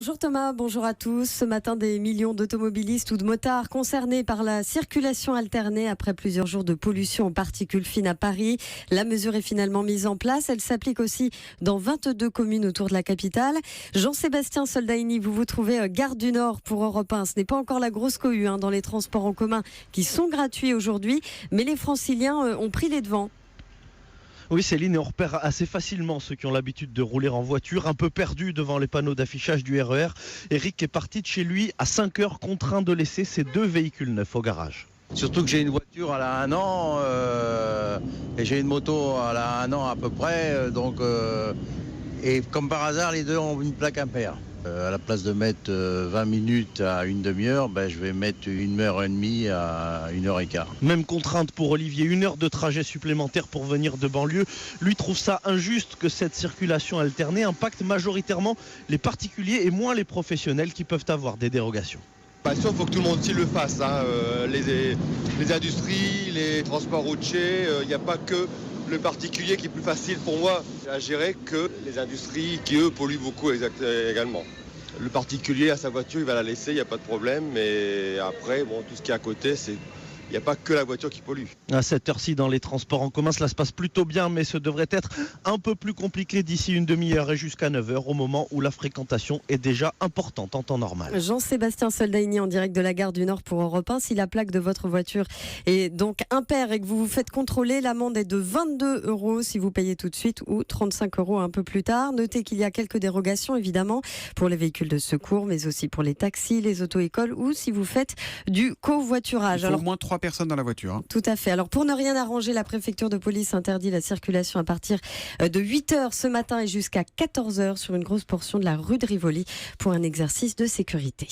Bonjour Thomas, bonjour à tous. Ce matin, des millions d'automobilistes ou de motards concernés par la circulation alternée après plusieurs jours de pollution aux particules fines à Paris. La mesure est finalement mise en place. Elle s'applique aussi dans 22 communes autour de la capitale. Jean-Sébastien Soldaini, vous vous trouvez gare du Nord pour Europe 1. Ce n'est pas encore la grosse cohue dans les transports en commun qui sont gratuits aujourd'hui, mais les franciliens ont pris les devants. Oui, Céline, et on repère assez facilement ceux qui ont l'habitude de rouler en voiture, un peu perdus devant les panneaux d'affichage du RER. Eric est parti de chez lui à 5 heures, contraint de laisser ses 2 véhicules neufs au garage. Surtout que j'ai une voiture, elle a 1 an, et j'ai une moto, elle a 1 an à peu près. Et comme par hasard, les deux ont une plaque impair. À la place de mettre 20 minutes à une demi-heure, je vais mettre 1h30 à 1h15. Même contrainte pour Olivier, 1 heure de trajet supplémentaire pour venir de banlieue. Lui trouve ça injuste que cette circulation alternée impacte majoritairement les particuliers et moins les professionnels qui peuvent avoir des dérogations. Il faut que tout le monde aussi le fasse. Les industries, les transports routiers, il n'y a pas que le particulier qui est plus facile pour moi à gérer que les industries qui, eux, polluent beaucoup également. Le particulier a sa voiture, il va la laisser, il n'y a pas de problème. Mais après, tout ce qui est à côté, il n'y a pas que la voiture qui pollue. À cette heure-ci, dans les transports en commun, cela se passe plutôt bien, mais ce devrait être un peu plus compliqué d'ici une demi-heure et jusqu'à 9 heures, au moment où la fréquentation est déjà importante en temps normal. Jean-Sébastien Soldaini en direct de la gare du Nord pour Europe 1. Si la plaque de votre voiture est donc impaire et que vous vous faites contrôler, l'amende est de 22 € si vous payez tout de suite ou 35 € un peu plus tard. Notez qu'il y a quelques dérogations évidemment pour les véhicules de secours, mais aussi pour les taxis, les auto-écoles ou si vous faites du covoiturage. Il faut au moins 3 personnes dans la voiture. Tout à fait. Alors pour ne rien arranger, la préfecture de police interdit la circulation à partir de 8 h ce matin et jusqu'à 14 h sur une grosse portion de la rue de Rivoli pour un exercice de sécurité.